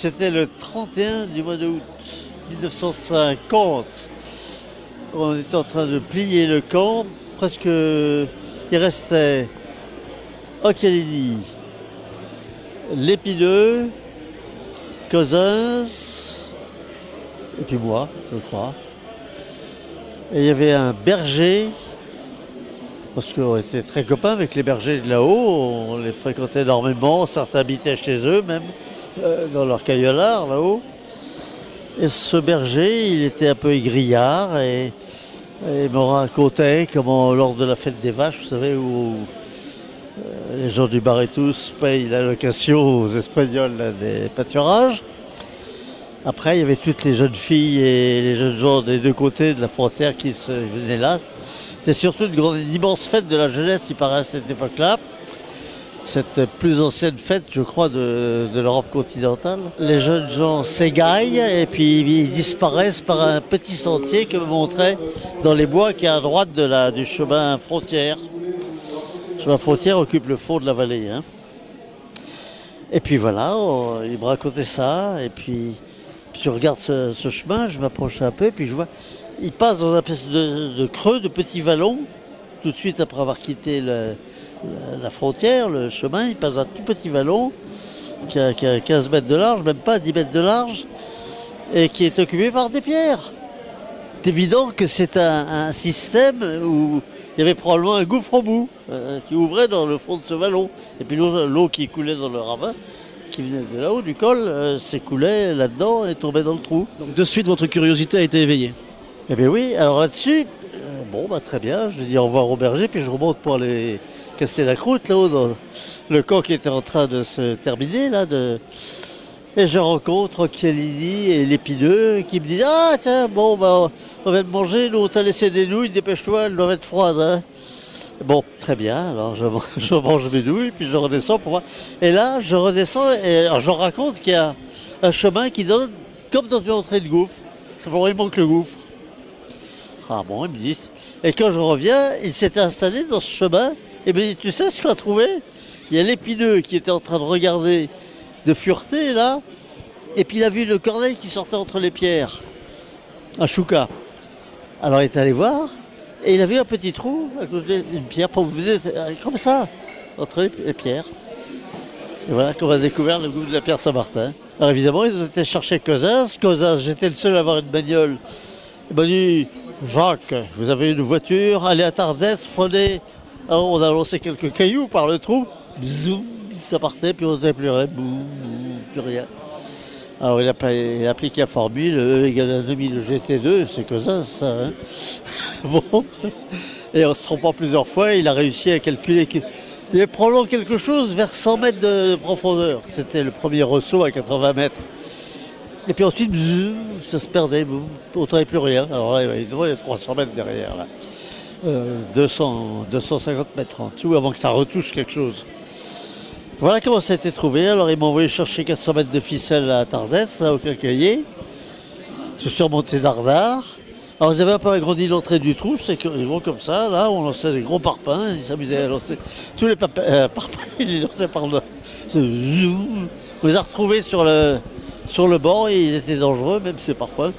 C'était le 31 du mois d'août 1950. On était en train de plier le camp. Presque, il restait Occhialini, Lépineux, Cozzens, et puis moi, je crois. Et il y avait un berger, parce qu'on était très copains avec les bergers de là-haut, on les fréquentait énormément, certains habitaient chez eux même, dans leur caillolard là-haut. Et ce berger, il était un peu égrillard et il me racontait comment lors de la fête des vaches, vous savez, où les gens du Barretous payent l'allocation aux Espagnols là, des pâturages. Après, il y avait toutes les jeunes filles et les jeunes gens des deux côtés de la frontière qui venaient là. C'était surtout une immense fête de la jeunesse, il paraît, à cette époque-là. Cette plus ancienne fête, je crois, de l'Europe continentale. Les jeunes gens s'égaillent et puis ils disparaissent par un petit sentier que me montrait dans les bois qui est à droite du chemin frontière. Le chemin frontière occupe le fond de la vallée. Hein. Et puis voilà, il me racontait ça et puis je regarde ce chemin, je m'approche un peu, puis je vois, il passe dans un espèce de creux, de petits vallons, tout de suite après avoir quitté la frontière, le chemin, il passe un tout petit vallon qui a 15 mètres de large, même pas 10 mètres de large, et qui est occupé par des pierres. C'est évident que c'est un système où il y avait probablement un gouffre au bout qui ouvrait dans le fond de ce vallon, et puis l'eau qui coulait dans le ravin, qui venait de là-haut du col, s'écoulait là-dedans et tombait dans le trou. Donc de suite, votre curiosité a été éveillée. Eh bien oui, alors là-dessus, très bien, je dis au revoir au berger, puis je remonte pour aller casser la croûte là-haut dans le camp qui était en train de se terminer là. Et je rencontre Occhialini et Lépineux qui me disent « Ah tiens, bon, on vient de manger, nous on t'a laissé des nouilles, dépêche-toi, elles doivent être froides. Hein. » Bon, très bien, alors je mange mes nouilles, puis je redescends pour voir. Et là, je redescends, et alors, je raconte qu'il y a un chemin qui donne comme dans une entrée de gouffre. Simplement, il manque le gouffre. Ah bon, ils me disent. Et quand je reviens, il s'était installé dans ce chemin, et me dit, tu sais ce qu'on a trouvé? Il y a Lépineux qui était en train de regarder, de fureter, là, et puis il a vu le corneille qui sortait entre les pierres. Un chouka. Alors il est allé voir, et il a vu un petit trou à côté d'une pierre, pour vous venir comme ça, entre les pierres. Et voilà qu'on a découvert le goût de la pierre Saint-Martin. Alors évidemment, ils ont été chercher Cozzens. Cozzens, j'étais le seul à avoir une bagnole. Il m'a dit, Jacques, vous avez une voiture, allez à Tardets, prenez. Alors on a lancé quelques cailloux par le trou. Zoom, ça partait, puis on n'entendait plus rien. Boum, plus rien. Alors il a appliqué la formule, E égale à 2000 GT2, c'est Cozzens ça. Hein. Bon. Et en se trompant plusieurs fois, il a réussi à calculer qu'il y avait probablement quelque chose vers 100 mètres de profondeur. C'était le premier ressaut à 80 mètres. Et puis ensuite, ça se perdait, on n'entendait plus rien. Alors là, il y a 300 mètres derrière, là. 250 mètres en dessous avant que ça retouche quelque chose. Voilà comment ça a été trouvé. Alors ils m'ont envoyé chercher 400 mètres de ficelle à Tardets, là, au Quincaillier. Je suis remonté d'Ardard. Alors ils avaient un peu agrandi l'entrée du trou, c'est qu'ils vont comme ça, là, on lançait des gros parpaings, ils s'amusaient à lancer tous les parpaings, ils les lançaient par là. On les a retrouvés sur le bord et ils étaient dangereux, même ces parpaings.